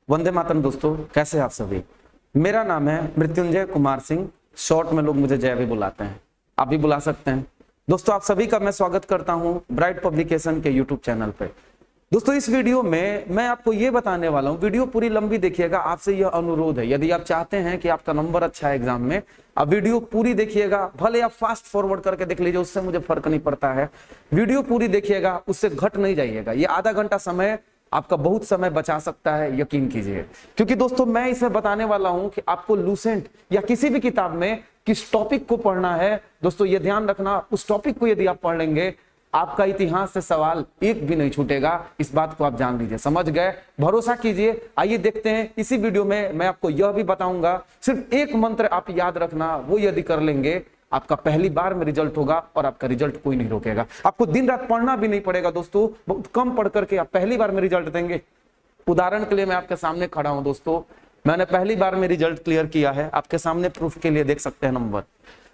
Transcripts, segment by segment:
वंदे मातरम दोस्तों, कैसे आप सभी। मेरा नाम है मृत्युंजय कुमार सिंह, शॉर्ट में लोग मुझे जय भी बुलाते हैं, आप भी बुला सकते हैं। दोस्तों आप सभी का मैं स्वागत करता हूं ब्राइट पब्लिकेशन के यूट्यूब चैनल पे। दोस्तों इस वीडियो में मैं आपको ये बताने वाला हूं, वीडियो पूरी लंबी देखिएगा। आपसे यह अनुरोध है, यदि आप चाहते हैं कि आपका नंबर अच्छा है एग्जाम में, आप वीडियो पूरी देखिएगा। भले आप फास्ट फॉरवर्ड करके देख लीजिए, उससे मुझे फर्क नहीं पड़ता है। वीडियो पूरी देखिएगा, उससे घट नहीं जाइएगा। ये आधा घंटा समय आपका बहुत समय बचा सकता है, यकीन कीजिए। क्योंकि दोस्तों मैं इसमें बताने वाला हूं कि आपको लूसेंट या किसी भी किताब में किस टॉपिक को पढ़ना है। दोस्तों ये ध्यान रखना, उस टॉपिक को यदि आप पढ़ लेंगे, आपका इतिहास से सवाल एक भी नहीं छूटेगा। इस बात को आप जान लीजिए, समझ गए, भरोसा कीजिए। आइए देखते हैं। इसी वीडियो में मैं आपको यह भी बताऊंगा, सिर्फ एक मंत्र आप याद रखना, वो यदि कर लेंगे आपका पहली बार में रिजल्ट होगा और आपका रिजल्ट कोई नहीं रोकेगा। आपको दिन रात पढ़ना भी नहीं पड़ेगा दोस्तों, बहुत कम पढ़ करके आप पहली बार में रिजल्ट देंगे। उदाहरण के लिए मैं आपके सामने खड़ा हूं दोस्तों, मैंने पहली बार में रिजल्ट क्लियर किया है। आपके सामने प्रूफ के लिए देख सकते हैं नंबर।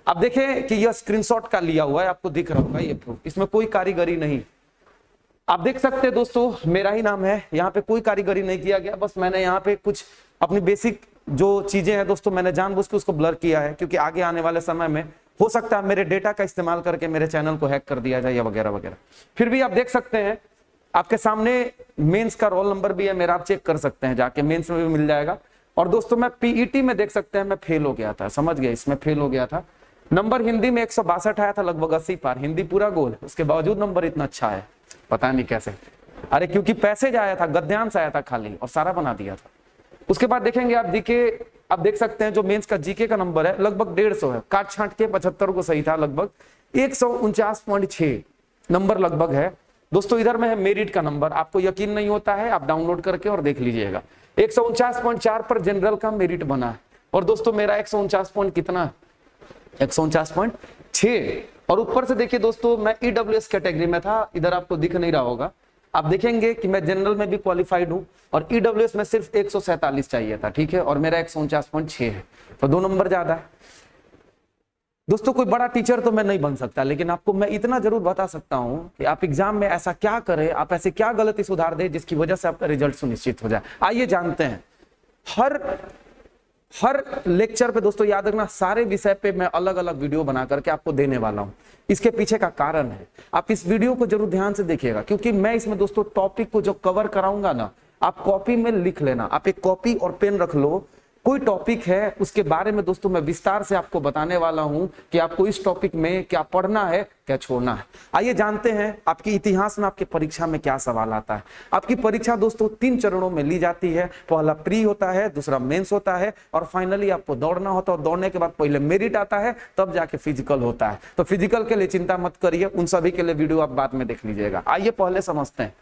अब देखें कि यह स्क्रीनशॉट का लिया हुआ है, आपको दिख रहा होगा ये प्रूफ, इसमें कोई कारीगरी नहीं। आप देख सकते हैं दोस्तों, मेरा ही नाम है, यहाँ पे कोई कारीगरी नहीं किया गया। बस मैंने यहाँ पे कुछ अपनी बेसिक जो चीजें हैं दोस्तों, मैंने जानबूझ के उसको ब्लर किया है, क्योंकि आगे आने वाले समय में हो सकता है मेरे डेटा का इस्तेमाल करके मेरे चैनल को हैक कर दिया जाए या वगैरह वगैरह। फिर भी आप देख सकते हैं, आपके सामने मेंस का रोल नंबर भी है मेरा, आप चेक कर सकते हैं जाके, मेंस में भी मिल जाएगा। और दोस्तों मैं पीईटी में देख सकते हैं, मैं फेल हो गया था, समझ गए, इसमें फेल हो गया था। नंबर हिंदी में 162 आया था, लगभग 80 पार, हिंदी पूरा गोल, उसके बावजूद नंबर इतना अच्छा है, पता नहीं कैसे। अरे क्योंकि पैसेज आया था, गद्यांश आया था खाली, और सारा बना दिया था। उसके बाद देखेंगे आप जीके, आप देख सकते हैं जो मेंस का जीके का नंबर है लगभग 150 है, काट छांट के 75 को सही था, लगभग 149.6 नंबर लगभग है दोस्तों। इधर में है मेरिट का नंबर, आपको यकीन नहीं होता है आप डाउनलोड करके और देख लीजिएगा। 149.4 पर जनरल का मेरिट बना है, और दोस्तों मेरा 149 पॉइंट कितना, 149.6। और ऊपर से देखिए दोस्तों, मैं ईडब्ल्यूएस कैटेगरी में था, इधर आपको दिख नहीं रहा होगा। आप देखेंगे कि मैं जनरल में भी क्वालिफाइड हूं, और ईडब्ल्यूएस में सिर्फ 147 चाहिए था, ठीक है, और मेरा 149.6 है, तो 2 नंबर ज्यादा है दोस्तों। कोई बड़ा टीचर तो मैं नहीं बन सकता, लेकिन आपको मैं इतना जरूर बता सकता हूं कि आप एग्जाम में ऐसा क्या करें, आप ऐसे क्या गलती सुधार दें जिसकी वजह से आपका रिजल्ट सुनिश्चित हो जाए। आइए जानते हैं। हर लेक्चर पे दोस्तों याद रखना, सारे विषय पे मैं अलग अलग वीडियो बना करके आपको देने वाला हूं। इसके पीछे का कारण है, आप इस वीडियो को जरूर ध्यान से देखिएगा, क्योंकि मैं इसमें दोस्तों टॉपिक को जो कवर कराऊंगा ना, आप कॉपी में लिख लेना, आप एक कॉपी और पेन रख लो। कोई टॉपिक है उसके बारे में दोस्तों मैं विस्तार से आपको बताने वाला हूं कि आपको इस टॉपिक में क्या पढ़ना है, क्या छोड़ना है। आइए जानते हैं आपके इतिहास में आपकी परीक्षा में क्या सवाल आता है। आपकी परीक्षा दोस्तों 3 चरणों में ली जाती है। पहला प्री होता है, दूसरा मेंस होता है, और फाइनली आपको दौड़ना होता है। और दौड़ने के बाद पहले मेरिट आता है, तब जाके फिजिकल होता है। तो फिजिकल के लिए चिंता मत करिए, उन सभी के लिए वीडियो आप बाद में देख लीजिएगा। आइए पहले समझते हैं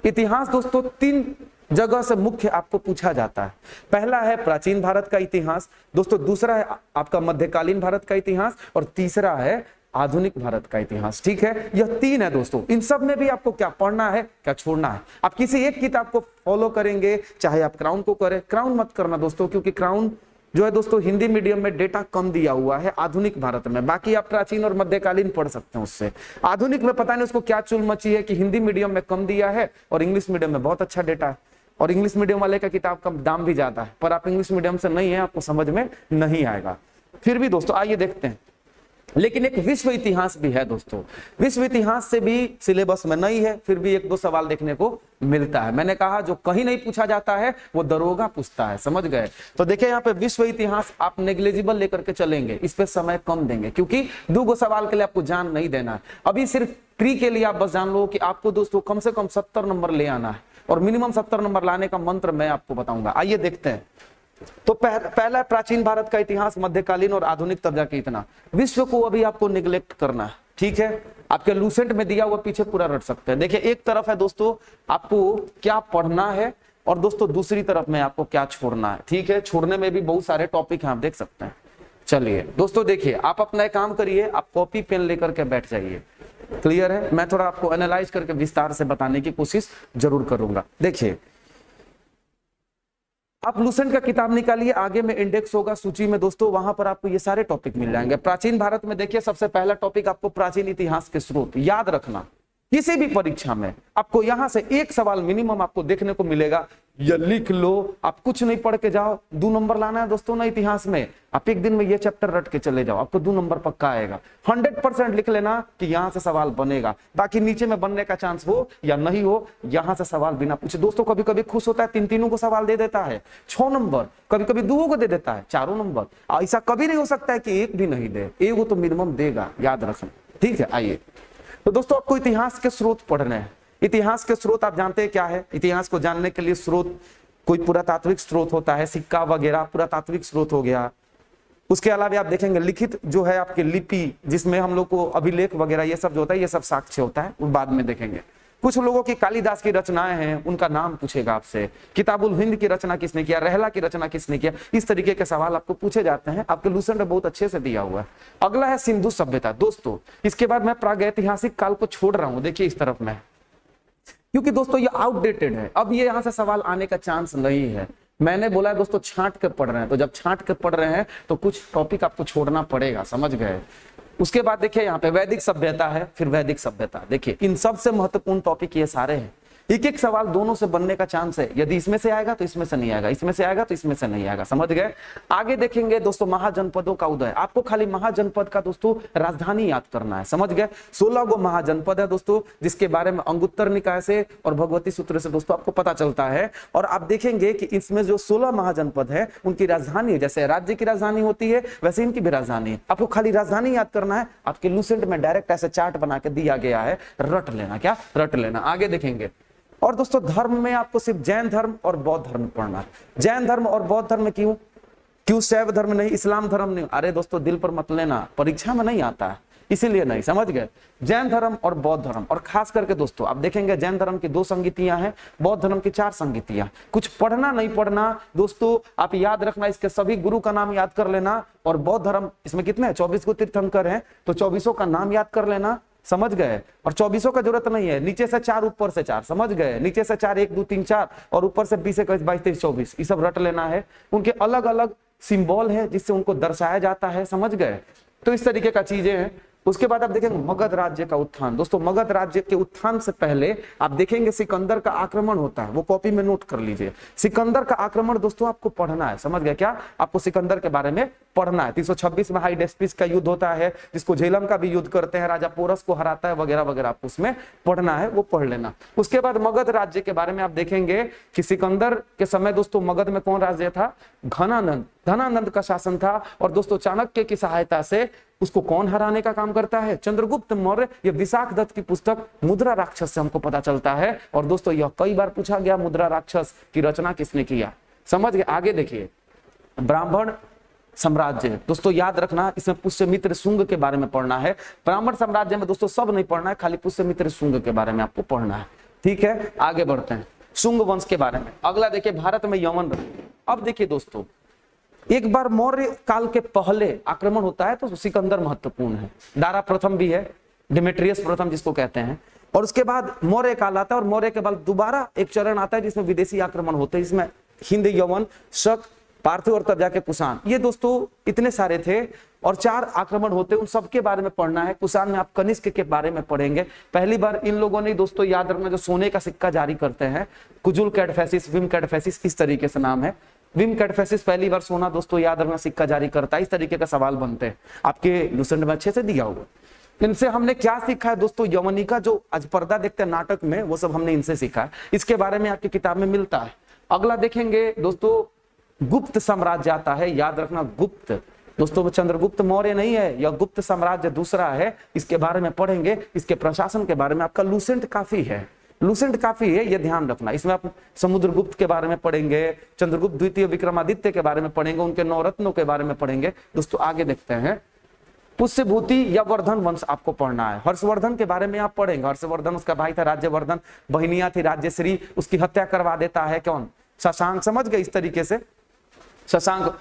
इतिहास। दोस्तों 3 जगह से मुख्य आपको पूछा जाता है। पहला है प्राचीन भारत का इतिहास दोस्तों, दूसरा है आपका मध्यकालीन भारत का इतिहास, और तीसरा है आधुनिक भारत का इतिहास, ठीक है। यह 3 है दोस्तों। इन सब में भी आपको क्या पढ़ना है, क्या छोड़ना है। आप किसी एक किताब को फॉलो करेंगे, चाहे आप क्राउन को करें, क्राउन मत करना दोस्तों, क्योंकि क्राउन जो है दोस्तों हिंदी मीडियम में डेटा कम दिया हुआ है आधुनिक भारत में। बाकी आप प्राचीन और मध्यकालीन पढ़ सकते हैं उससे। आधुनिक में पता नहीं उसको क्या चुल मची है कि हिंदी मीडियम में कम दिया है और इंग्लिश मीडियम में बहुत अच्छा डेटा है, और इंग्लिश मीडियम वाले का किताब का दाम भी ज्यादा है। पर आप इंग्लिश मीडियम से नहीं है, आपको समझ में नहीं आएगा। फिर भी दोस्तों आइए देखते हैं। लेकिन एक विश्व इतिहास भी है दोस्तों, विश्व इतिहास से भी सिलेबस में नहीं है, फिर भी 1-2 सवाल देखने को मिलता है। मैंने कहा जो कहीं नहीं पूछा जाता है वो दरोगा पूछता है, समझ गए। तो देखिए यहाँ पे विश्व इतिहास आप नेग्लिजिबल लेकर के चलेंगे, इस पे समय कम देंगे, क्योंकि 2 सवाल के लिए आपको जान नहीं देना है। अभी सिर्फ प्री के लिए आप बस जान लो कि आपको दोस्तों कम से कम 70 नंबर ले आना है, और मिनिमम 70 नंबर लाने का मंत्र मैं आपको बताऊंगा। आइए देखते हैं। तो पहला प्राचीन भारत का इतिहास, मध्यकालीन और आधुनिक, तब जाके इतना। विश्व को अभी आपको निगलेक्ट करना है, ठीक है। आपके लूसेंट में दिया हुआ पीछे पूरा रट सकते हैं। देखिए एक तरफ है दोस्तों आपको क्या पढ़ना है, और दोस्तों दूसरी तरफ में आपको क्या छोड़ना है, ठीक है। छोड़ने में भी बहुत सारे टॉपिक हैं, आप देख सकते हैं। चलिए दोस्तों देखिए, आप अपना एक काम करिए, आप कॉपी पेन लेकर के बैठ जाइए, क्लियर है। मैं थोड़ा आपको एनालाइज करके विस्तार से बताने की कोशिश जरूर करूंगा। देखिए आप लूसेंट का किताब निकालिए, आगे में इंडेक्स होगा सूची में दोस्तों, वहां पर आपको ये सारे टॉपिक मिल जाएंगे। प्राचीन भारत में देखिए सबसे पहला टॉपिक आपको प्राचीन इतिहास के स्रोत याद रखना। किसी भी परीक्षा में आपको यहां से एक सवाल मिनिमम आपको देखने को मिलेगा, ये लिख लो। आप कुछ नहीं पढ़ के जाओ, 2 नंबर लाना है दोस्तों ना इतिहास में। आप एक दिन में ये चैप्टर रट के चले जाओ, आपको 2 नंबर पक्का आएगा। 100% लिख लेना कि यहां से सवाल बनेगा, बाकी नीचे में बनने का चांस हो या नहीं हो, यहां से सवाल बिना पूछे। दोस्तों कभी कभी खुश होता है 3 को सवाल दे देता है 6 नंबर, कभी कभी 2 को दे देता है 4 नंबर। ऐसा कभी नहीं हो सकता है कि एक भी नहीं दे, एक तो मिनिमम देगा, याद रखना, ठीक है। आइए तो दोस्तों आपको इतिहास के स्रोत पढ़ने हैं। इतिहास के स्रोत आप जानते हैं क्या है? इतिहास को जानने के लिए स्रोत, कोई पुरातात्विक स्रोत होता है, सिक्का वगैरह पुरातात्विक स्रोत हो गया। उसके अलावा आप देखेंगे लिखित जो है आपकी लिपि, जिसमें हम लोग को अभिलेख वगैरह ये सब जो होता है, ये सब साक्ष्य होता है, वो बाद में देखेंगे। कुछ लोगों की कालिदास की रचनाएं हैं, उनका नाम पूछेगा आपसे। किताबुल हिंद की रचना किसने किया, रहला की रचना किसने किया, इस तरीके के सवाल आपको पूछे जाते हैं। आपके लूसेंट में बहुत अच्छे से दिया हुआ है। अगला है सिंधु सभ्यता। दोस्तों इसके बाद मैं प्रागैतिहासिक काल को छोड़ रहा हूं, देखिए इस तरफ में, क्योंकि दोस्तों ये आउटडेटेड है, अब ये यहां से सवाल आने का चांस नहीं है। मैंने बोला है दोस्तों छांट कर पढ़ रहे हैं, तो जब छांट कर पढ़ रहे हैं तो कुछ टॉपिक आपको छोड़ना पड़ेगा, समझ गए। उसके बाद देखिए यहाँ पे वैदिक सभ्यता है, फिर वैदिक सभ्यता। देखिए इन सबसे महत्वपूर्ण टॉपिक ये सारे हैं। एक एक सवाल दोनों से बनने का चांस है, यदि इसमें से आएगा तो इसमें से नहीं आएगा, इसमें से आएगा तो इसमें से नहीं आएगा, समझ गए। आगे देखेंगे दोस्तों महाजनपदों का उदय। आपको खाली महाजनपद का दोस्तों राजधानी याद करना है, समझ गए। 16 गो महाजनपद है दोस्तों, जिसके बारे में अंगुत्तर निकाय से और भगवती सूत्र से दोस्तों आपको पता चलता है। और आप देखेंगे कि इसमें जो 16 महाजनपद है उनकी राजधानी, जैसे राज्य की राजधानी होती है वैसे इनकी भी राजधानी है। आपको खाली राजधानी याद करना है। आपके लूसेंट में डायरेक्ट ऐसे चार्ट बना के दिया गया है, रट लेना, क्या रट लेना। आगे देखेंगे। और दोस्तों धर्म में आपको सिर्फ जैन धर्म और बौद्ध धर्म पढ़ना है। जैन धर्म और बौद्ध धर्म क्यों शैव धर्म नहीं, इस्लाम धर्म नहीं? अरे दोस्तों दिल पर मत लेना, परीक्षा में नहीं आता है इसीलिए नहीं, समझ गए। जैन धर्म और बौद्ध धर्म, और खास करके दोस्तों आप देखेंगे जैन धर्म की 2 संगीतियां हैं, बौद्ध धर्म की 4 संगीतियां। कुछ पढ़ना नहीं पढ़ना दोस्तों, आप याद रखना, इसके सभी गुरु का नाम याद कर लेना। और बौद्ध धर्म इसमें कितने 24 को तीर्थंकर हैं, तो 24 का नाम याद कर लेना, समझ गए। और 24 का जरूरत नहीं है, नीचे से 4 ऊपर से 4, समझ गए। नीचे से 4 1 2 3 4 और ऊपर से 20 21 22 23 24, ये सब रट लेना है। उनके अलग अलग सिंबल है जिससे उनको दर्शाया जाता है, समझ गए। तो इस तरीके का चीजें हैं। उसके बाद आप देखेंगे मगध राज्य का उत्थान। दोस्तों मगध राज्य के उत्थान से पहले आप देखेंगे सिकंदर का आक्रमण होता है, वो कॉपी में नोट कर लीजिए। सिकंदर का आक्रमण दोस्तों आपको पढ़ना है, समझ गए क्या? आपको सिकंदर के बारे में पढ़ना है। 326 में हाइडेस्पिस का युद्ध होता है, जिसको झेलम का भी युद्ध करते हैं, राजा पोरस को हराता है वगैरह वगैरह, आपको उसमें पढ़ना है, वो पढ़ लेना। उसके बाद मगध राज्य के बारे में आप देखेंगे कि सिकंदर के समय दोस्तों मगध में कौन राज्य था? धनानंद का शासन था। और दोस्तों चाणक्य की सहायता से उसको कौन हराने का काम करता है? चंद्रगुप्त मौर्य। ये विशाख दत्त की पुस्तक मुद्रा राक्षस से हमको पता चलता है। और दोस्तों यह कई बार पूछा गया, मुद्रा राक्षस की रचना किसने किया, समझ गए। आगे देखिए ब्राह्मण साम्राज्य। दोस्तों याद रखना, इसमें पुष्यमित्र शुंग के बारे में पढ़ना है। ब्राह्मण साम्राज्य में दोस्तों सब नहीं पढ़ना है, खाली पुष्यमित्र शुंग के बारे में आपको पढ़ना है, ठीक है। आगे बढ़ते हैं शुंग वंश के बारे में। अगला देखिए भारत में यमन। अब देखिए दोस्तों एक बार मौर्य काल के पहले आक्रमण होता है तो सिकंदर महत्वपूर्ण है। दारा प्रथम भी है, डिमेट्रियस प्रथम जिसको कहते हैं। और उसके बाद मौर्य काल आता है, और मौर्य के बाद दोबारा एक चरण आता है जिसमें विदेशी आक्रमण होते हैं, जिसमें हिंद, यवन, शक, पार्थिव और तब जाके कुषाण। ये दोस्तों इतने सारे थे और 4 आक्रमण होते, उन सबके बारे में पढ़ना है। कुषाण में आप कनिष्क के बारे में पढ़ेंगे। पहली बार इन लोगों ने दोस्तों याद रखना जो सोने का सिक्का जारी करते हैं, कुजुल कैडफेसिस, विम कैडफेसिस, इस तरीके से नाम है। विम कैडफेसिस पहली बार सोना दोस्तों याद रखना सिक्का जारी करता है। इस तरीके का सवाल बनते हैं, आपके लूसेंट में अच्छे से दिया हुआ। इनसे हमने क्या सीखा है दोस्तों? यवनिका जो आज पर्दा देखते हैं नाटक में, वो सब हमने इनसे सीखा है। इसके बारे में आपकी किताब में मिलता है। अगला देखेंगे दोस्तों गुप्त साम्राज्य आता है, याद रखना गुप्त। दोस्तों चंद्रगुप्त मौर्य नहीं है, यह गुप्त साम्राज्य दूसरा है, इसके बारे में पढ़ेंगे। इसके प्रशासन के बारे में आपका लूसेंट काफी है, लूसेंट काफी है, ये ध्यान रखना। इसमें आप समुद्रगुप्त के बारे में पढ़ेंगे, चंद्रगुप्त द्वितीय विक्रमादित्य के बारे में पढ़ेंगे, उनके 9 रत्नों के बारे में पढ़ेंगे। दोस्तों आगे देखते हैं पुष्यभूति या वर्धन वंश आपको पढ़ना है। हर्षवर्धन के बारे में आप पढ़ेंगे। हर्षवर्धन उसका भाई था राज्यवर्धन, बहनिया थी राज्यश्री, उसकी हत्या करवा देता है कौन? शशांक, समझ गए। इस तरीके से शशांक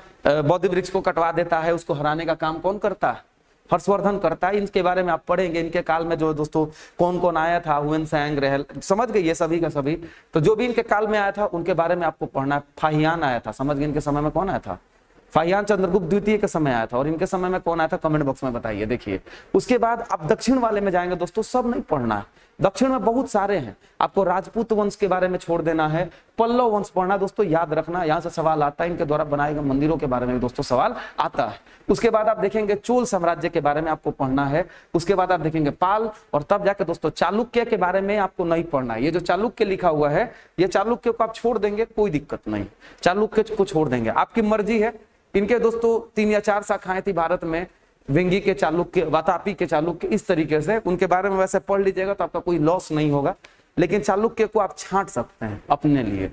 बौद्ध वृक्ष को कटवा देता है, उसको हराने का काम कौन करता है? हर्षवर्धन करता है। इनके बारे में आप पढ़ेंगे। इनके काल में जो दोस्तों कौन कौन आया था, हुएन सैंग, रहल, समझ गए, ये सभी का सभी। तो जो भी इनके काल में आया था उनके बारे में आपको पढ़ना है। फाहियान आया था, समझ गए। इनके समय में कौन आया था? फाहियान चंद्रगुप्त द्वितीय के समय आया था। और इनके समय में कौन आया था? कमेंट बॉक्स में बताइए। देखिए उसके बाद आप दक्षिण वाले में जाएंगे दोस्तों, सब नहीं पढ़ना है। दक्षिण में बहुत सारे हैं। आपको राजपूत वंश के बारे में छोड़ देना है, पल्लव वंश पढ़ना दोस्तों, याद रखना, यहाँ से सवाल आता है, इनके द्वारा बनाए गए मंदिरों के बारे में दोस्तों सवाल आता है। उसके बाद आप देखेंगे चोल साम्राज्य के बारे में आपको पढ़ना है। उसके बाद आप देखेंगे पाल, और तब जाके दोस्तों चालुक्य के बारे में आपको नहीं पढ़ना है। ये जो चालुक्य लिखा हुआ है, ये चालुक्य को आप छोड़ देंगे, कोई दिक्कत नहीं, चालुक्य को छोड़ देंगे, आपकी मर्जी है। इनके दोस्तों 3 या 4 शाखाएं थी भारत में, वेंगी के चालुक्य, वातापी के चालुक्य, इस तरीके से उनके बारे में वैसे पढ़ लीजिएगा तो आपका कोई लॉस नहीं होगा, लेकिन चालुक्य को आप छांट सकते हैं अपने लिए,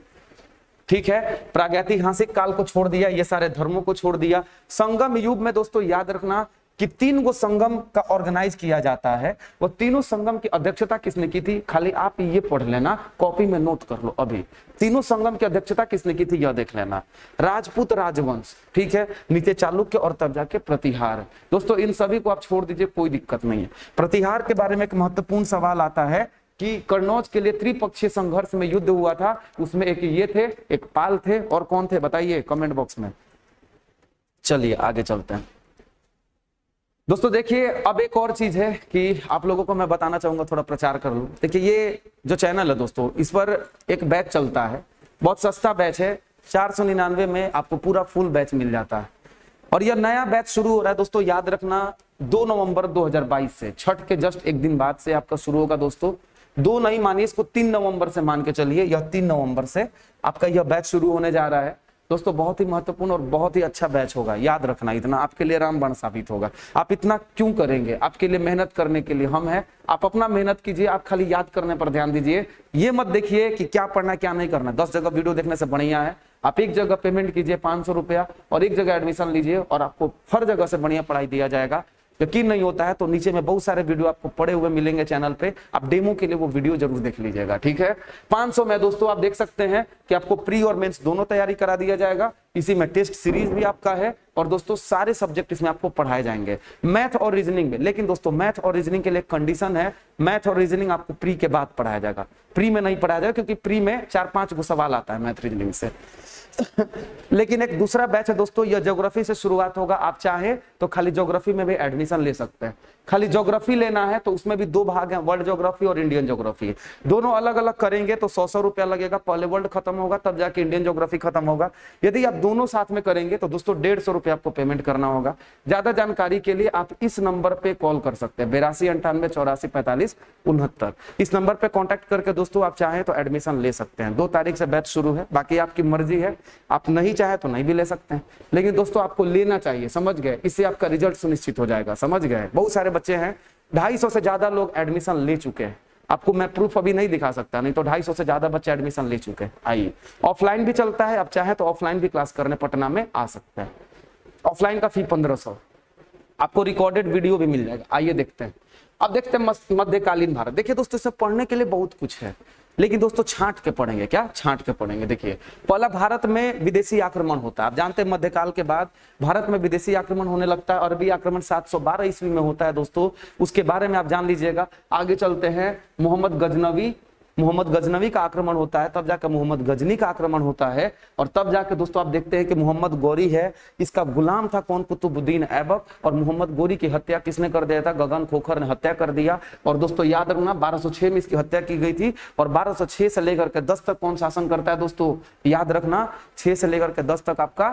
ठीक है। प्रागैतिहासिक काल को छोड़ दिया, ये सारे धर्मों को छोड़ दिया। संगम युग में दोस्तों याद रखना कि 3 गो संगम का ऑर्गेनाइज किया जाता है। वो तीनों संगम की अध्यक्षता किसने की थी, खाली आप ये पढ़ लेना, कॉपी में नोट कर लो अभी। तीनों संगम की अध्यक्षता किसने की थी यह देख लेना। राजपूत राजवंश, ठीक है, नीचे चालुक्य और तब जाके प्रतिहार। दोस्तों इन सभी को आप छोड़ दीजिए, कोई दिक्कत नहीं है। प्रतिहार के बारे में एक महत्वपूर्ण सवाल आता है कि कन्नौज के लिए त्रिपक्षीय संघर्ष में युद्ध हुआ था, उसमें एक ये थे, एक पाल थे, और कौन थे बताइए कमेंट बॉक्स में। चलिए आगे चलते हैं दोस्तों। देखिए अब एक और चीज है कि आप लोगों को मैं बताना चाहूंगा, थोड़ा प्रचार कर लूं। देखिए ये जो चैनल है दोस्तों, इस पर एक बैच चलता है, बहुत सस्ता बैच है, 499 में आपको पूरा फुल बैच मिल जाता है। और यह नया बैच शुरू हो रहा है दोस्तों, याद रखना 2 नवंबर 2022 से, छठ के जस्ट एक दिन बाद से आपका शुरू होगा दोस्तों। 2 नहीं मानिए इसको, 3 नवंबर से मान के चलिए, यह 3 नवंबर से आपका यह बैच शुरू होने जा रहा है दोस्तों। बहुत ही महत्वपूर्ण और बहुत ही अच्छा बैच होगा, याद रखना, इतना आपके लिए रामबाण साबित होगा। आप इतना क्यों करेंगे, आपके लिए मेहनत करने के लिए हम हैं, आप अपना मेहनत कीजिए, आप खाली याद करने पर ध्यान दीजिए। ये मत देखिए कि क्या पढ़ना क्या नहीं करना, 10 जगह वीडियो देखने से बढ़िया है आप एक जगह पेमेंट कीजिए 500 रुपया और एक जगह एडमिशन लीजिए, और आपको हर जगह से बढ़िया पढ़ाई दिया जाएगा। यकीन नहीं होता है तो नीचे में बहुत सारे वीडियो आपको पड़े हुए मिलेंगे चैनल पे, आप डेमो के लिए वो वीडियो जरूर देख लीजिएगा, ठीक है। 500 में दोस्तों आप देख सकते हैं कि आपको प्री और मेंस दोनों तैयारी करा दिया जाएगा, इसी में टेस्ट सीरीज भी आपका है, और दोस्तों सारे सब्जेक्ट इसमें आपको पढ़ाए जाएंगे, मैथ और रीजनिंग में। लेकिन दोस्तों मैथ और रीजनिंग के लिए कंडीशन है, मैथ और रीजनिंग आपको प्री के बाद पढ़ाया जाएगा, प्री में नहीं पढ़ाया जाएगा, क्योंकि प्री में 4-5 गो सवाल आता है मैथ रीजनिंग से। लेकिन एक दूसरा बैच है दोस्तों, यह ज्योग्राफी से शुरुआत होगा। आप चाहे तो खाली ज्योग्राफी में भी एडमिशन ले सकते हैं, खाली ज्योग्राफी लेना है तो उसमें भी 2 भाग हैं, वर्ल्ड ज्योग्राफी और इंडियन ज्योग्राफी। दोनों अलग अलग करेंगे तो 100 रुपया लगेगा, पहले वर्ल्ड खत्म होगा तब जाके इंडियन ज्योग्राफी खत्म होगा। यदि आप दोनों साथ में करेंगे तो दोस्तों 150 रुपया आपको पेमेंट करना होगा। ज्यादा जानकारी के लिए आप इस नंबर पे कॉल कर सकते हैं, 8298844569। इस नंबर पे कॉन्टैक्ट करके दोस्तों आप चाहें तो एडमिशन ले सकते हैं। 2 तारीख से बैच शुरू है, बाकी आपकी मर्जी है, आप नहीं चाहे तो नहीं भी ले सकते हैं, लेकिन दोस्तों आपको लेना चाहिए, समझ गए, इससे आपका रिजल्ट सुनिश्चित हो जाएगा, समझ गए। बहुत सारे बच्चे हैं, 250 से ज्यादा लोग एडमिशन ले चुके हैं, आपको मैं प्रूफ अभी नहीं दिखा सकता, नहीं तो 250 से ज्यादा बच्चे एडमिशन ले चुके हैं। आइए ऑफलाइन भी चलता है, आप चाहे तो ऑफलाइन भी क्लास करने पटना में आ सकते हैं। ऑफलाइन का फी 1500, आपको रिकॉर्डेड वीडियो भी मिल जाएगा। आइए देखते हैं, अब देखते हैं मध्यकालीन भारत। देखिए दोस्तों इससे पढ़ने के लिए बहुत कुछ है, लेकिन दोस्तों छांट के पढ़ेंगे, क्या छांट के पढ़ेंगे। देखिए पहला भारत में विदेशी आक्रमण होता है, आप जानते हैं मध्यकाल के बाद भारत में विदेशी आक्रमण होने लगता है। अरबी आक्रमण 712 ईस्वी में होता है दोस्तों, उसके बारे में आप जान लीजिएगा। आगे चलते हैं, मोहम्मद गजनवी का आक्रमण होता है, तब जाकर मोहम्मद गजनी का आक्रमण होता है, और तब जाकर दोस्तों आप देखते हैं कि मोहम्मद गौरी है, इसका गुलाम था कौन, कुतुबुद्दीन ऐबक, और मोहम्मद गौरी की हत्या किसने कर दिया था, गगन खोखर ने हत्या कर दिया। और दोस्तों याद रखना 1206 में इसकी हत्या की गई थी, और 1206 से लेकर के 10 तक कौन शासन करता है दोस्तों, याद रखना 6 से लेकर के 10 तक आपका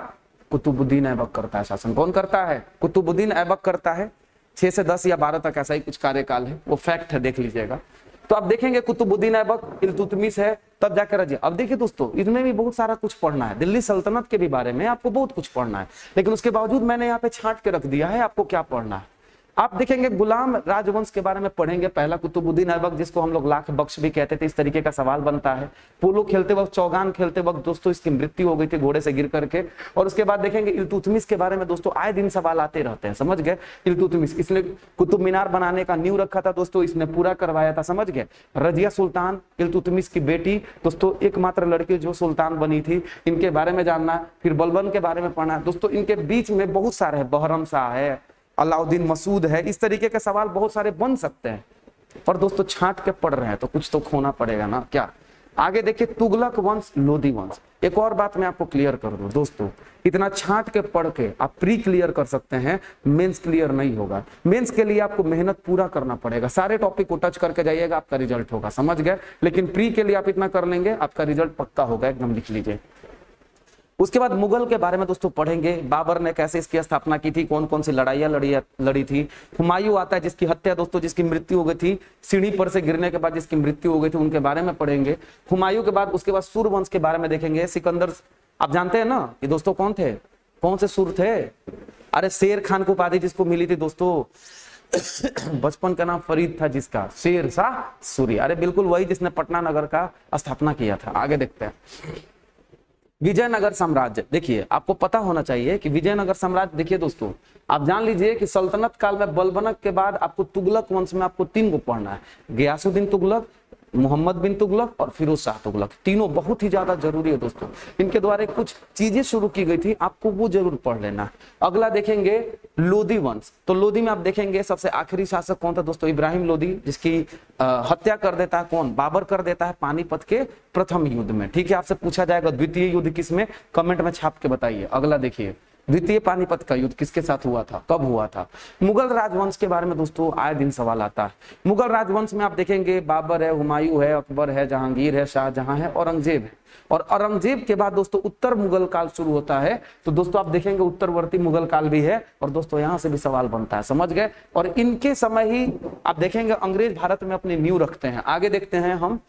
कुतुबुद्दीन ऐबक करता है शासन। कौन करता है, कुतुबुद्दीन ऐबक करता है। 6 से 10 या 12 तक ऐसा ही कुछ कार्यकाल है, वो फैक्ट है, देख लीजिएगा। तो आप देखेंगे कुतुबुद्दीन ऐबक, इल्तुतमिश है, तब जाकर रजिया। अब देखिए दोस्तों इसमें भी बहुत सारा कुछ पढ़ना है, दिल्ली सल्तनत के भी बारे में आपको बहुत कुछ पढ़ना है, लेकिन उसके बावजूद मैंने यहाँ पे छांट के रख दिया है आपको क्या पढ़ना है। आप देखेंगे गुलाम राजवंश के बारे में पढ़ेंगे, पहला कुतुबुद्दीन ऐबक जिसको हम लोग लाख बख्श भी कहते थे, इस तरीके का सवाल बनता है। पोलो खेलते वक्त, चौगान खेलते वक्त दोस्तों इसकी मृत्यु हो गई थी घोड़े से गिर करके। और उसके बाद देखेंगे इल्तुतमिश के बारे में दोस्तों आए दिन सवाल आते रहते हैं, समझ गए। इल्तुतमिश, इसने कुतुब मीनार बनाने का नींव रखा था दोस्तों, इसने पूरा करवाया था, समझ गए। रजिया सुल्तान इल्तुतमिश की बेटी दोस्तों, एकमात्र लड़की जो सुल्तान बनी थी, इनके बारे में जानना। फिर बलबन के बारे में पढ़ना दोस्तों, इनके बीच में बहुत सारे हैं, बहरम शाह है, अलाउद्दीन मसूद है, इस तरीके के सवाल बहुत सारे बन सकते हैं। और दोस्तों छांट के पढ़ रहे हैं तो कुछ तो खोना पड़ेगा ना, क्या। आगे देखिए तुगलक वंश, लोदी वंश। एक और बात मैं आपको क्लियर कर दूं दोस्तों, इतना छांट के पढ़ के आप प्री क्लियर कर सकते हैं, मेंस क्लियर नहीं होगा। मेंस के लिए आपको मेहनत पूरा करना पड़ेगा, सारे टॉपिक को टच करके जाइएगा, आपका रिजल्ट होगा, समझ गए। लेकिन प्री के लिए आप इतना कर लेंगे, आपका रिजल्ट पक्का होगा, एकदम लिख लीजिए। उसके बाद मुगल के बारे में दोस्तों पढ़ेंगे, बाबर ने कैसे इसकी स्थापना की थी, कौन कौन सी लड़ाइयां लड़ी थी। हुमायूं आता है जिसकी हत्या दोस्तों, जिसकी मृत्यु हो गई थी, सीढ़ी पर से गिरने के बाद जिसकी मृत्यु हो गई थी, उनके बारे में पढ़ेंगे। हुमायूं के बाद उसके बाद सूर्यवंश के बारे में देखेंगे। सिकंदर, आप जानते हैं ना ये दोस्तों कौन थे, कौन से सूर थे? अरे शेर खान को उपाधि जिसको मिली थी दोस्तों, बचपन का नाम फरीद था जिसका, शेर शाह सूरी। अरे बिल्कुल वही जिसने पटना नगर का स्थापना किया था। आगे देखते हैं विजयनगर साम्राज्य। देखिए आपको पता होना चाहिए कि विजयनगर साम्राज्य, देखिए दोस्तों आप जान लीजिए कि सल्तनत काल में बलबनक के बाद आपको तुगलक वंश में आपको 3 को पढ़ना है, गयासुद्दीन तुगलक, मोहम्मद बिन तुगलक और फिरोज शाह तुगलक। तीनों बहुत ही ज्यादा जरूरी है दोस्तों, इनके द्वारा कुछ चीजें शुरू की गई थी, आपको वो जरूर पढ़ लेना। अगला देखेंगे लोदी वंश। तो लोदी में आप देखेंगे सबसे आखिरी शासक कौन था दोस्तों, इब्राहिम लोदी, जिसकी हत्या कर देता है कौन, बाबर कर देता है पानीपत के प्रथम युद्ध में। ठीक है, आपसे पूछा जाएगा द्वितीय युद्ध किसमें, कमेंट में छाप के बताइए। अगला देखिए द्वितीय पानीपत का युद्ध किसके साथ हुआ था, कब हुआ था। मुगल राजवंश के बारे में दोस्तों आए दिन सवाल आता है। मुगल राजवंश में आप देखेंगे बाबर है, हुमायूं है, अकबर है, जहांगीर है, शाहजहां है, औरंगजेब है। और औरंगजेब के बाद दोस्तों उत्तर मुगल काल शुरू होता है। तो दोस्तों आप देखेंगे उत्तरवर्ती मुगल काल भी है, और दोस्तों यहां से भी सवाल बनता है, समझ गए। और इनके समय ही आप देखेंगे अंग्रेज भारत में अपनी नींव रखते हैं। आगे देखते हैं हम,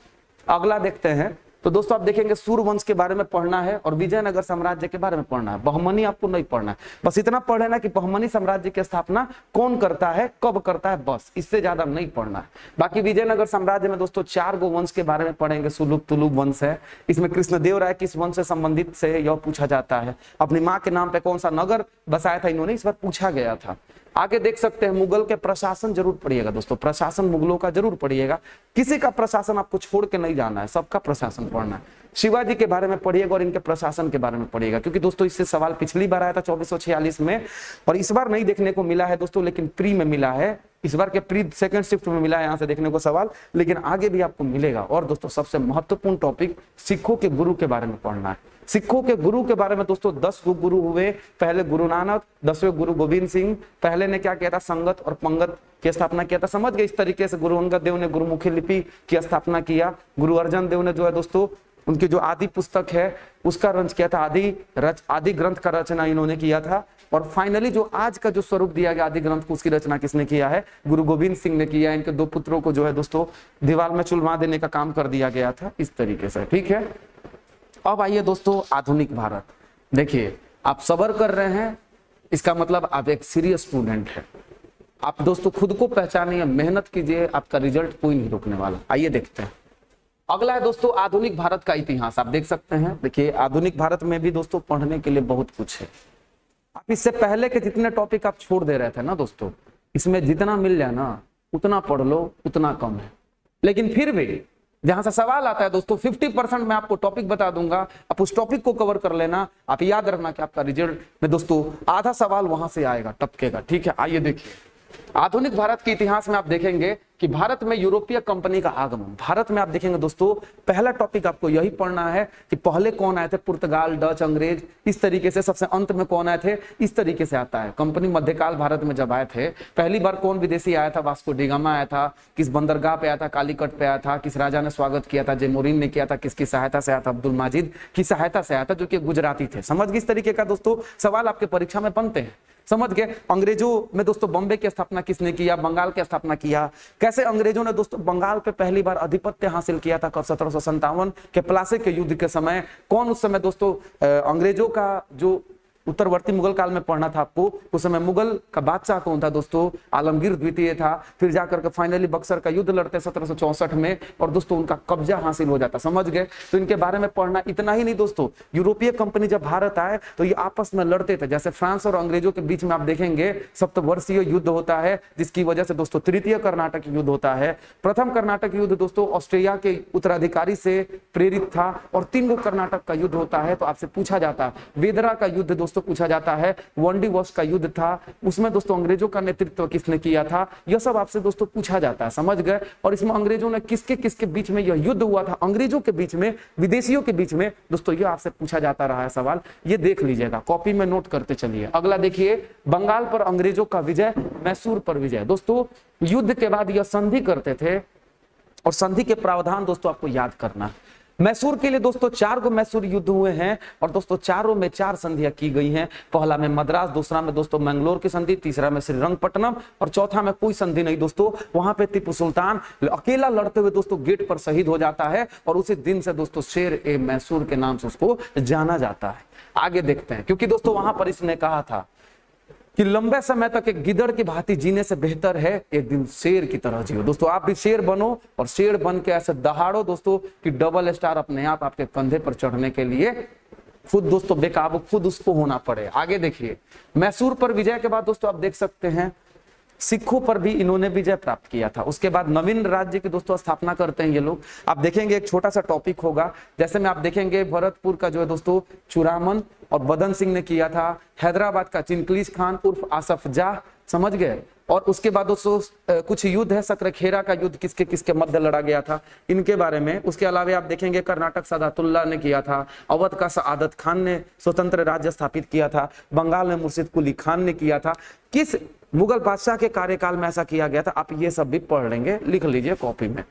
अगला देखते हैं। तो दोस्तों आप देखेंगे सूर्यवंश के बारे में पढ़ना है और विजयनगर साम्राज्य के बारे में पढ़ना है। बहमनी आपको नहीं पढ़ना है, बस इतना पढ़ लेना कि बहमनी साम्राज्य की स्थापना कौन करता है, कब करता है, बस इससे ज्यादा नहीं पढ़ना है। बाकी विजयनगर साम्राज्य में दोस्तों 4 गो वंश के बारे में पढ़ेंगे। सुलुभ तुलुभ वंश है, इसमें कृष्णदेव राय किस वंश से संबंधित से यह पूछा जाता है। अपनी माँ के नाम पे कौन सा नगर बसाया था इन्होंने, इस बार पूछा गया था। आगे देख सकते हैं मुगल के प्रशासन जरूर पढ़िएगा दोस्तों, प्रशासन मुगलों का जरूर पढ़िएगा। किसी का प्रशासन आपको छोड़ के नहीं जाना है, सबका प्रशासन पढ़ना है। शिवाजी के बारे में पढ़िएगा और इनके प्रशासन के बारे में पढ़िएगा, क्योंकि दोस्तों इससे सवाल पिछली बार आया था 2446 में, और इस बार नहीं देखने को मिला है दोस्तों, लेकिन प्री में मिला है। इस बार के प्री सेकंड शिफ्ट में मिला है, यहाँ से देखने को सवाल, लेकिन आगे भी आपको मिलेगा। और दोस्तों सबसे महत्वपूर्ण टॉपिक सिखों के गुरु के बारे में पढ़ना है। सिखों के गुरु के बारे में दोस्तों 10 गुरु हुए। पहले गुरु नानक, 10वें गुरु गोविंद सिंह। पहले ने क्या किया था, संगत और पंगत की स्थापना किया था, समझ गए। इस तरीके से गुरु अंगद देव ने गुरुमुखी लिपि की स्थापना किया। गुरु अर्जन देव ने जो है दोस्तों उनकी जो आदि पुस्तक है उसका रंच किया था, आदि ग्रंथ का रचना इन्होंने किया था। और फाइनली जो आज का जो स्वरूप दिया गया आदि ग्रंथ को, उसकी रचना किसने किया है, गुरु गोविंद सिंह ने किया। इनके 2 पुत्रों को जो है दोस्तों दीवार में चुलवा देने का काम कर दिया गया था, इस तरीके से। ठीक है, अब आइए दोस्तों आधुनिक भारत। देखिए आप सब्र कर रहे हैं, इसका मतलब आप एक सीरियस स्टूडेंट है। आप दोस्तों खुद को पहचानिए, मेहनत कीजिए, आपका रिजल्ट कोई नहीं रोकने वाला। आइए देखते हैं, अगला है दोस्तों आधुनिक भारत का इतिहास। आप देख सकते हैं, देखिए आधुनिक भारत में भी दोस्तों पढ़ने के लिए बहुत कुछ है। आप इससे पहले के जितने टॉपिक आप छोड़ दे रहे थे ना दोस्तों, इसमें जितना मिल जाए ना उतना पढ़ लो, उतना कम है। लेकिन फिर भी जहां से सवाल आता है दोस्तों 50% मैं आपको टॉपिक बता दूंगा, आप उस टॉपिक को कवर कर लेना। आप याद रखना कि आपका रिजल्ट में दोस्तों आधा सवाल वहां से आएगा, टपकेगा। ठीक है, आइए देखिए आधुनिक भारत के इतिहास में आप देखेंगे कि भारत में यूरोपीय कंपनी का आगमन। भारत में आप देखेंगे दोस्तों पहला टॉपिक आपको यही पढ़ना है कि पहले कौन आए थे, पुर्तगाल, डच, अंग्रेज, इस तरीके से। सबसे अंत में कौन आए थे, इस तरीके से आता है। कंपनी मध्यकाल भारत में जब आए थे, पहली बार कौन विदेशी आया था, वास्को डी गामा आया था। किस बंदरगाह पे आया था, कालीकट पे आया था। किस राजा ने स्वागत किया था, जेमोरिन ने किया था। किसकी सहायता से आया था, अब्दुल माजिद की सहायता से आया था, जो कि गुजराती थे। समझ गए, इस तरीके का दोस्तों सवाल आपके परीक्षा में बनते हैं, समझ गए। अंग्रेजों में दोस्तों बॉम्बे की स्थापना किसने किया, बंगाल की स्थापना किया। कैसे अंग्रेजों ने दोस्तों बंगाल पे पहली बार आधिपत्य हासिल किया था, कब, 1757 के प्लासी के युद्ध के समय। कौन उस समय दोस्तों अंग्रेजों का जो उत्तरवर्ती मुगल काल में पढ़ना था आपको, उस समय मुगल का बादशाह कौन था दोस्तों, आलमगीर द्वितीय था। फिर जाकर के फाइनली बक्सर का युद्ध लड़ते 1764 में, और दोस्तों उनका कब्जा हासिल हो जाता, समझ गए। तो इनके बारे में पढ़ना। इतना ही नहीं दोस्तों, यूरोपीय कंपनी जब भारत आए तो ये आपस में लड़ते थे। जैसे फ्रांस और अंग्रेजों के बीच में आप देखेंगे सप्तवर्षीय युद्ध होता है, जिसकी वजह से दोस्तों तृतीय कर्नाटक युद्ध होता है। प्रथम कर्नाटक युद्ध दोस्तों ऑस्ट्रिया के उत्तराधिकारी से प्रेरित था, और 3 गो कर्नाटक का युद्ध होता है। तो आपसे पूछा जाता है वेदरा का युद्ध दोस्तों दोस्तों पूछा जाता है। वनडी वॉश का युद्ध था, उसमें दोस्तों अंग्रेजों का नेतृत्व किसने किया था, यह सब आपसे दोस्तों पूछा जाता है, समझ गए। और इसमें अंग्रेजों ने किसके किसके बीच में यह युद्ध हुआ था, अंग्रेजों के बीच में, विदेशियों के बीच में, दोस्तों यह आपसे पूछा जाता रहा है सवाल, ये देख लीजिएगा, कॉपी में नोट करते चलिए। अगला देखिए, बंगाल पर अंग्रेजों का विजय, मैसूर पर विजय। दोस्तों युद्ध के बाद यह संधि करते थे और संधि के प्रावधान दोस्तों आपको याद करना है। मैसूर के लिए दोस्तों 4 गो मैसूर युद्ध हुए हैं और दोस्तों चारों में 4 संधियां की गई हैं। पहला में मद्रास, दूसरा में दोस्तों मैंगलोर की संधि, तीसरा में श्रीरंगपट्टनम और चौथा में कोई संधि नहीं दोस्तों। वहां पे टीपू सुल्तान अकेला लड़ते हुए दोस्तों गेट पर शहीद हो जाता है और उसी दिन से दोस्तों शेर ए मैसूर के नाम से उसको जाना जाता है। आगे देखते हैं, क्योंकि दोस्तों वहां पर इसने कहा था कि लंबे समय तक एक गिदड़ की भांति जीने से बेहतर है एक दिन शेर की तरह जियो। दोस्तों आप भी शेर बनो और शेर बन के ऐसे दहाड़ो दोस्तों कि डबल स्टार अपने आप आपके कंधे पर चढ़ने के लिए खुद दोस्तों बेकाबू खुद उसको होना पड़े। आगे देखिए, मैसूर पर विजय के बाद दोस्तों आप देख सकते हैं सिखों पर भी इन्होंने विजय प्राप्त किया था। उसके बाद नवीन राज्य की दोस्तों स्थापना करते हैं ये लोग। आप देखेंगे एक छोटा सा टॉपिक होगा, जैसे में आप देखेंगे भरतपुर का जो है दोस्तों चुरामन और बदन सिंह ने किया था, हैदराबाद का चिनकलीस खान उर्फ आसफ जाह, समझ गए। और उसके बाद दोस्तों कुछ युद्ध है, सकरखेरा का युद्ध किसके किसके मध्य लड़ा गया था, इनके बारे में। उसके अलावा आप देखेंगे कर्नाटक सादातुल्ला ने किया था, अवध का सआदत खान ने स्वतंत्र राज्य स्थापित किया था, बंगाल में मुर्शिद कुली खान ने किया था। किस मुगल बादशाह के कार्यकाल में ऐसा किया गया था, आप ये सब भी पढ़ लेंगे, लिख लीजिए कॉपी में।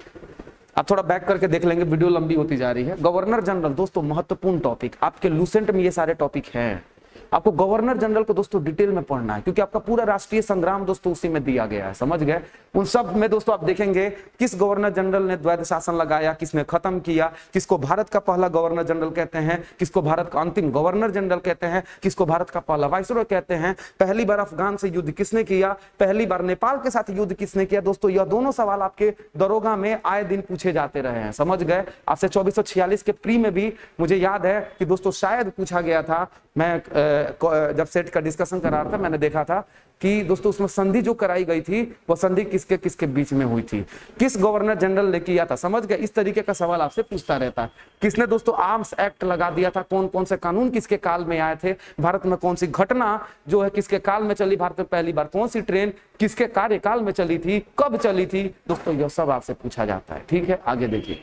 आप थोड़ा बैक करके देख लेंगे, वीडियो लंबी होती जा रही है। गवर्नर जनरल दोस्तों महत्वपूर्ण टॉपिक, आपके लूसेंट में ये सारे टॉपिक हैं। आपको गवर्नर जनरल को दोस्तों डिटेल में पढ़ना है, क्योंकि आपका पूरा राष्ट्रीय संग्राम दोस्तों उसी में दिया गया है, समझ गए। उन सब में दोस्तों आप देखेंगे किस गवर्नर जनरल ने द्वैध शासन लगाया, किसने खत्म किया, किसको भारत का पहला गवर्नर जनरल कहते हैं, किसको भारत का अंतिम गवर्नर जनरल कहते हैं, किसको भारत का पहला वाइसरॉय कहते हैं, पहली बार अफगान से युद्ध किसने किया, पहली बार नेपाल के साथ युद्ध किसने किया। दोस्तों यह दोनों सवाल आपके दरोगा में आए दिन पूछे जाते रहे हैं, समझ गए। आपसे 2446 के प्री में भी मुझे याद है कि दोस्तों शायद पूछा गया था, मैं जब सेट का डिस्कशन करा रहा था मैंने देखा था कि दोस्तों उसमें संधि जो कराई गई थी वो संधि किसके किसके बीच में हुई थी, किस गवर्नर जनरल ने किया था, समझ गए। इस तरीके का सवाल आपसे पूछता रहता है। किसने दोस्तों आर्म्स एक्ट लगा दिया था, कौन कौन से कानून किसके काल में आए थे, भारत में कौन सी घटना जो है किसके काल में चली, भारत में पहली बार कौन सी ट्रेन किसके कार्यकाल में चली थी, कब चली थी, दोस्तों यह सब आपसे पूछा जाता है। ठीक है, आगे देखिए।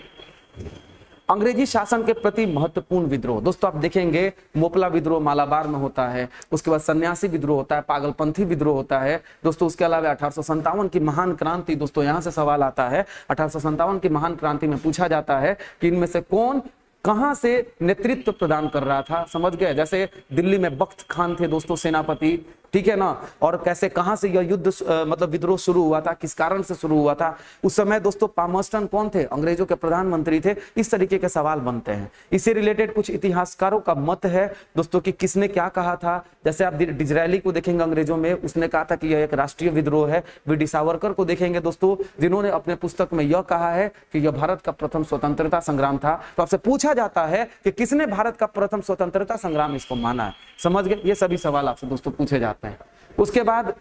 अंग्रेजी शासन के प्रति महत्वपूर्ण विद्रोह, दोस्तों आप देखेंगे मोपला विद्रोह मालाबार में होता है, उसके बाद सन्यासी विद्रोह होता है, पागलपंथी विद्रोह होता है दोस्तों। उसके अलावा 1857 की महान क्रांति, दोस्तों यहां से सवाल आता है, 1857 की महान क्रांति में पूछा जाता है कि इनमें से कौन कहां से नेतृत्व प्रदान कर रहा था, समझ गए। जैसे दिल्ली में बख्त खान थे दोस्तों सेनापति, ठीक है ना, और कैसे कहां से यह युद्ध मतलब विद्रोह शुरू हुआ था, किस कारण से शुरू हुआ था। उस समय दोस्तों पामर्स्टन कौन थे, अंग्रेजों के प्रधानमंत्री थे। इस तरीके के सवाल बनते हैं। इससे रिलेटेड कुछ इतिहासकारों का मत है दोस्तों कि किसने क्या कहा था। जैसे आप डिजरायली को देखेंगे अंग्रेजों में, उसने कहा था कि यह एक राष्ट्रीय विद्रोह है। वी.डी. सावरकर को देखेंगे दोस्तों, जिन्होंने अपने पुस्तक में यह कहा है कि यह भारत का प्रथम स्वतंत्रता संग्राम था। तो आपसे पूछा जाता है कि किसने भारत का प्रथम स्वतंत्रता संग्राम इसको माना है, समझ गए। ये सभी सवाल आपसे दोस्तों पूछे जाते हैं। उसके बाद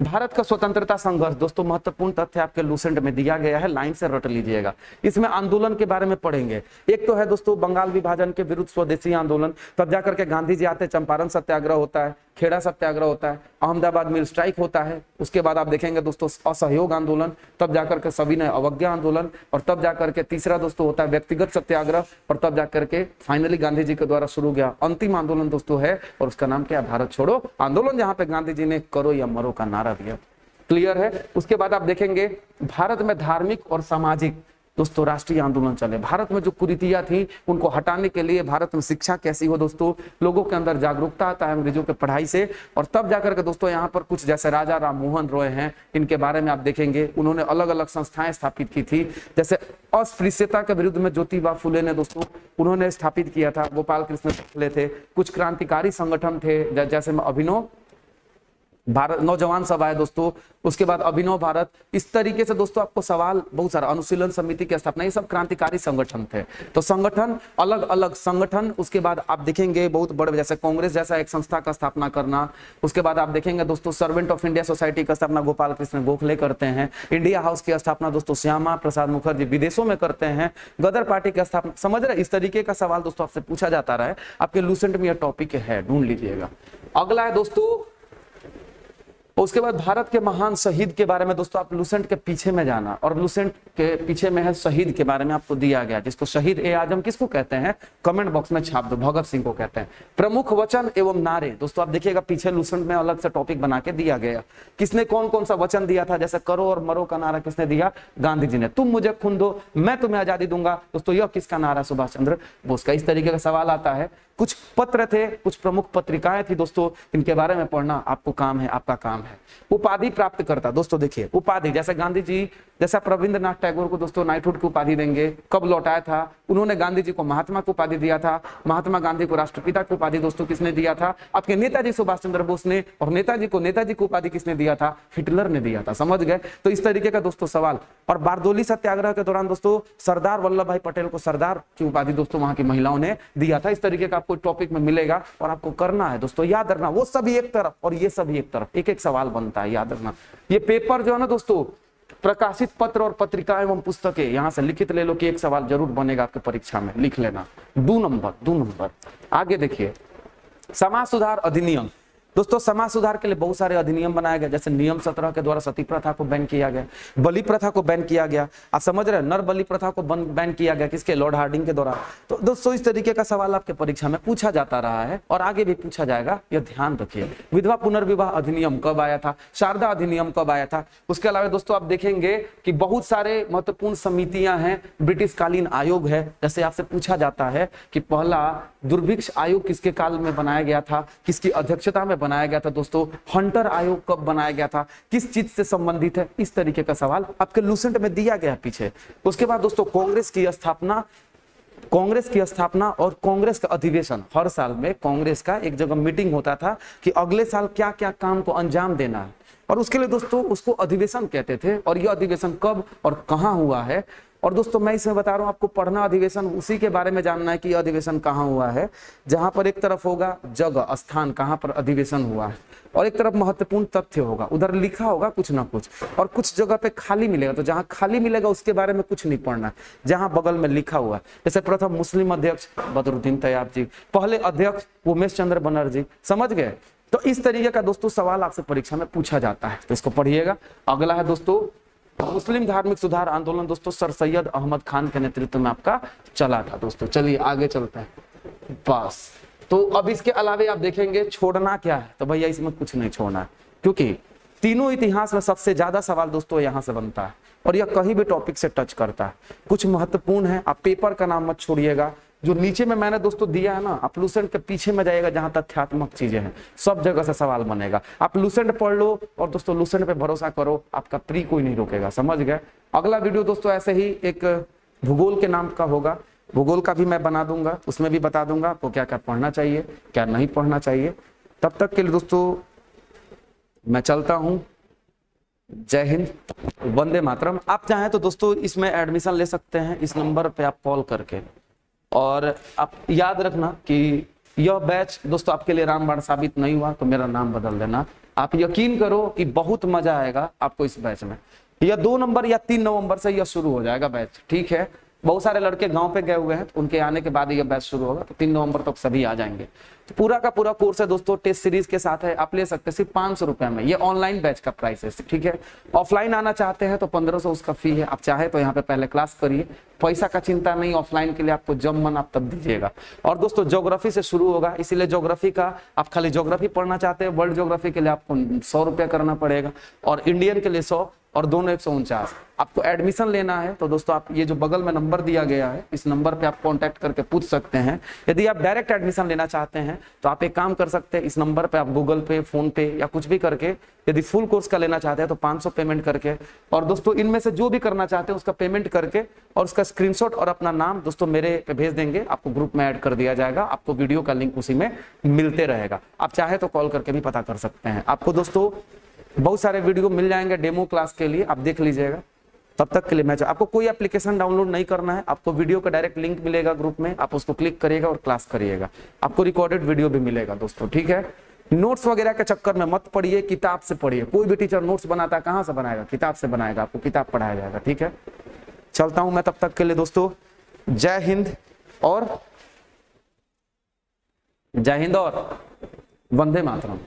भारत का स्वतंत्रता संघर्ष, दोस्तों महत्वपूर्ण तथ्य आपके लूसेंट में दिया गया है, लाइन से रट लीजिएगा। इसमें आंदोलन के बारे में पढ़ेंगे। एक तो है दोस्तों बंगाल विभाजन के विरुद्ध स्वदेशी आंदोलन, तब जाकर के गांधी जी आते, चंपारण सत्याग्रह होता है, खेड़ा सत्याग्रह होता है, अहमदाबाद मिल स्ट्राइक होता है। उसके बाद आप देखेंगे दोस्तों असहयोग आंदोलन, तब जाकर के सविनय अवज्ञा आंदोलन, और तब जाकर के तीसरा दोस्तों होता है व्यक्तिगत सत्याग्रह, और तब जाकर के फाइनली गांधी जी के द्वारा शुरू गया अंतिम आंदोलन दोस्तों है, और उसका नाम क्या है, भारत छोड़ो आंदोलन, जहां पे गांधी जी ने करो या मरो का नारा दिया। क्लियर है। उसके बाद आप देखेंगे भारत में धार्मिक और सामाजिक दोस्तों राष्ट्रीय आंदोलन चले। भारत में जो कुरीतियां थी उनको हटाने के लिए, भारत में शिक्षा कैसी हो दोस्तों, लोगों के अंदर जागरूकता आता है अंग्रेजों के पढ़ाई से। और तब जाकर के दोस्तों यहाँ पर कुछ जैसे राजा राम मोहन रॉय हैं, इनके बारे में आप देखेंगे, उन्होंने अलग अलग संस्थाएं स्थापित की थी। जैसे अस्पृश्यता के विरुद्ध में ज्योतिबा फुले ने दोस्तों उन्होंने स्थापित किया था, गोपाल कृष्ण गोखले थे। कुछ क्रांतिकारी संगठन थे जैसे में अभिनव भारत नौजवान सभा है दोस्तों, उसके बाद अभिनव भारत। इस तरीके से दोस्तों आपको सवाल बहुत सारा, अनुशीलन समिति की स्थापना, ये सब क्रांतिकारी संगठन थे। तो संगठन, अलग अलग संगठन, उसके बाद आप देखेंगे बहुत बड़े, जैसे कांग्रेस जैसा एक संस्था का स्थापना करना। उसके बाद आप देखेंगे दोस्तों सर्वेंट ऑफ इंडिया सोसाइटी का स्थापना गोपाल कृष्ण गोखले करते हैं। इंडिया हाउस की स्थापना दोस्तों श्यामा प्रसाद मुखर्जी विदेशों में करते हैं। गदर पार्टी की स्थापना, समझ रहे, इस तरीके का सवाल दोस्तों आपसे पूछा जाता रहा है। आपके लूसेंट में यह टॉपिक है, ढूंढ लीजिएगा। अगला है दोस्तों, उसके बाद भारत के महान शहीद के बारे में दोस्तों आप लूसेंट के पीछे में जाना, और लूसेंट के पीछे में है शहीद के बारे में आपको दिया गया, जिसको शहीद ए आजम किसको कहते हैं, कमेंट बॉक्स में छाप दो, भगत सिंह को कहते हैं। प्रमुख वचन एवं नारे दोस्तों आप देखिएगा पीछे लूसेंट में अलग से टॉपिक बना के दिया गया, किसने कौन कौन सा वचन दिया था, जैसे करो और मरो का नारा किसने दिया, गांधी जी ने। तुम मुझे खून दो मैं तुम्हें आजादी दूंगा दोस्तों, यह किसका नारा, सुभाष चंद्र बोस का। इस तरीके का सवाल आता है। कुछ पत्र थे, कुछ प्रमुख पत्रिकाएं थी दोस्तों, इनके बारे में पढ़ना आपको काम है, आपका काम है। उपाधि प्राप्त करता दोस्तों, देखिए उपाधि, जैसे गांधी जी, जैसा रविंद्रनाथ टैगोर को दोस्तों नाइटहुड की उपाधि देंगे, कब लौटाया था, उन्होंने गांधी जी को महात्मा की उपाधि दिया था। महात्मा गांधी को राष्ट्रपिता की उपाधि दोस्तों किसने दिया था, आपके नेताजी सुभाष चंद्र बोस ने। और नेताजी को नेताजी की उपाधि किसने दिया था, हिटलर ने दिया था, समझ गए। तो इस तरीके का दोस्तों सवाल। और बारदोली सत्याग्रह के दौरान दोस्तों सरदार वल्लभ भाई पटेल को सरदार की उपाधि दोस्तों वहां की महिलाओं ने दिया था। इस तरीके का आपको टॉपिक में मिलेगा और आपको करना है दोस्तों, याद रखना। वो सभी एक तरफ और ये सभी एक तरफ, एक एक सवाल बनता है, याद रखना। ये पेपर जो है ना दोस्तों, प्रकाशित पत्र और पत्रिका एवं पुस्तकें, यहां से लिखित ले लो कि एक सवाल जरूर बनेगा आपके परीक्षा में, लिख लेना। 2 नंबर। आगे देखिए, समाज सुधार अधिनियम दोस्तों, समाज सुधार के लिए बहुत सारे अधिनियम बनाए गए, जैसे नियम 17 के द्वारा सती प्रथा को बैन किया गया, बलि प्रथा को बैन किया गया। आप समझ रहे हैं, नर बलि प्रथा को बैन किया गया, किसके, लॉर्ड हार्डिंग के द्वारा। तो दोस्तों इस तरीके का सवाल आपके परीक्षा में पूछा जाता रहा है और आगे भी पूछा जाएगा, यह ध्यान रखिए। विधवा पुनर्विवाह अधिनियम कब आया था, शारदा अधिनियम कब आया था। उसके अलावा दोस्तों आप देखेंगे कि बहुत सारे महत्वपूर्ण समितियां हैं, ब्रिटिश कालीन आयोग है। जैसे आपसे पूछा जाता है कि पहला दुर्भिक्ष आयोग किसके काल में बनाया गया था, किसकी अध्यक्षता में बनाया गया था दोस्तों, हंटर आयोग कब बनाया गया था, किस चीज से संबंधित है, इस तरीके का सवाल आपके लूसेंट में दिया गया है पीछे। उसके बाद दोस्तों कांग्रेस की स्थापना और कांग्रेस का अधिवेशन, हर साल में कांग्रेस का एक जगह मीटिंग होता था कि अगले साल क्या क्या काम को अंजाम देना है, और उसके लिए दोस्तों उसको अधिवेशन कहते थे। और यह अधिवेशन कब और कहां हुआ है, और दोस्तों मैं इसमें बता रहा हूं आपको पढ़ना अधिवेशन, उसी के बारे में जानना है कि यह अधिवेशन कहां हुआ है, जहां पर एक तरफ होगा जगह स्थान कहां पर अधिवेशन हुआ है, और एक तरफ महत्वपूर्ण तथ्य होगा, उधर लिखा होगा कुछ ना कुछ, और कुछ जगह पे खाली मिलेगा। तो जहां खाली मिलेगा उसके बारे में कुछ नहीं पढ़ना, जहां बगल में लिखा हुआ, जैसे प्रथम मुस्लिम अध्यक्ष बदरुद्दीन तैयब जी, पहले अध्यक्ष उमेश चंद्र बनर्जी, समझ गए। तो इस तरीके का दोस्तों सवाल आपसे परीक्षा में पूछा जाता है, तो इसको पढ़िएगा। अगला है दोस्तों मुस्लिम धार्मिक सुधार आंदोलन दोस्तों सर सैयद अहमद खान के नेतृत्व में आपका चला था दोस्तों। चलिए आगे चलते हैं बस। तो अब इसके अलावे आप देखेंगे छोड़ना क्या है, तो भैया इसमें कुछ नहीं छोड़ना है, क्योंकि तीनों इतिहास में सबसे ज्यादा सवाल दोस्तों यहां से बनता है और यह कहीं भी टॉपिक से टच करता है। कुछ महत्वपूर्ण है, आप पेपर का नाम मत छोड़िएगा। जो नीचे में मैंने दोस्तों दिया है ना, आप लूसेंट के पीछे में जाइएगा जहां तथ्यात्मक चीजें हैं, सब जगह से सवाल बनेगा। आप लूसेंट पढ़ लो और दोस्तों लूसेंट पे भरोसा करो, आपका प्री कोई नहीं रोकेगा, समझ गए। अगला वीडियो दोस्तों ऐसे ही एक भूगोल के नाम का होगा, भूगोल का भी मैं बना दूंगा, उसमें भी बता दूंगा आपको क्या क्या पढ़ना चाहिए क्या नहीं पढ़ना चाहिए। तब तक के लिए दोस्तों मैं चलता हूं, जय हिंद, वंदे मातरम। आप चाहें तो दोस्तों इसमें एडमिशन ले सकते हैं, इस नंबर पे आप कॉल करके। और आप याद रखना कि यह बैच दोस्तों आपके लिए रामबाण साबित नहीं हुआ तो मेरा नाम बदल देना। आप यकीन करो कि बहुत मजा आएगा आपको इस बैच में। यह 2 नंबर या 3 नवंबर से यह शुरू हो जाएगा बैच, ठीक है। बहुत सारे लड़के गांव पे गए हुए हैं, तो उनके आने के बाद यह बैच शुरू होगा, तो 3 नवंबर तक सभी आ जाएंगे। तो पूरा का पूरा कोर्स है दोस्तों, टेस्ट सीरीज के साथ है, आप ले सकते हैं सिर्फ 500 रुपए में। ये ऑनलाइन बैच का प्राइस है, ठीक है। ऑफलाइन आना चाहते हैं तो 1500 उसका फी है। आप चाहे तो यहाँ पे पहले क्लास करिए, पैसा का चिंता नहीं, ऑफलाइन के लिए आपको जब मन आप तब दीजिएगा। और दोस्तों ज्योग्राफी से शुरू होगा, इसीलिए ज्योग्राफी का आप खाली ज्योग्राफी पढ़ना चाहते हैं, वर्ल्ड ज्योग्राफी के लिए आपको 100 रुपया करना पड़ेगा, और इंडियन के लिए 100 और दोनों 149। आपको एडमिशन लेना है तो दोस्तों आप ये जो बगल में नंबर दिया गया है, इस नंबर पे आप कांटेक्ट करके पूछ सकते हैं। यदि आप डायरेक्ट एडमिशन लेना चाहते हैं तो आप एक काम कर सकते हैं, इस नंबर पे आप गूगल पे, फोन पे या कुछ भी करके यदि फुल कोर्स का लेना चाहते हैं तो 500 पेमेंट करके, और दोस्तों इनमें से जो भी करना चाहते हैं उसका पेमेंट करके और उसका स्क्रीनशॉट और अपना नाम दोस्तों मेरे पे भेज देंगे, आपको ग्रुप में ऐड कर दिया जाएगा। आपको वीडियो का लिंक उसी में मिलते रहेगा। आप चाहे तो कॉल करके भी पता कर सकते हैं। आपको दोस्तों बहुत सारे वीडियो मिल जाएंगे डेमो क्लास के लिए, आप देख लीजिएगा। तब तक के लिए आपको कोई एप्लीकेशन डाउनलोड नहीं करना है, आपको वीडियो का डायरेक्ट लिंक मिलेगा ग्रुप में, आप उसको क्लिक करिएगा और क्लास करिएगा। आपको रिकॉर्डेड वीडियो भी मिलेगा दोस्तों, ठीक है। नोट्स वगैरह के चक्कर में मत पढ़िए, किताब से पढ़िए। कोई भी टीचर नोट्स बनाता है कहाँ से बनाएगा? किताब से बनाएगा, आपको किताब पढ़ाया जाएगा, ठीक है। चलता हूं मैं तब तक के लिए दोस्तों। जय हिंद और वंदे मातरम।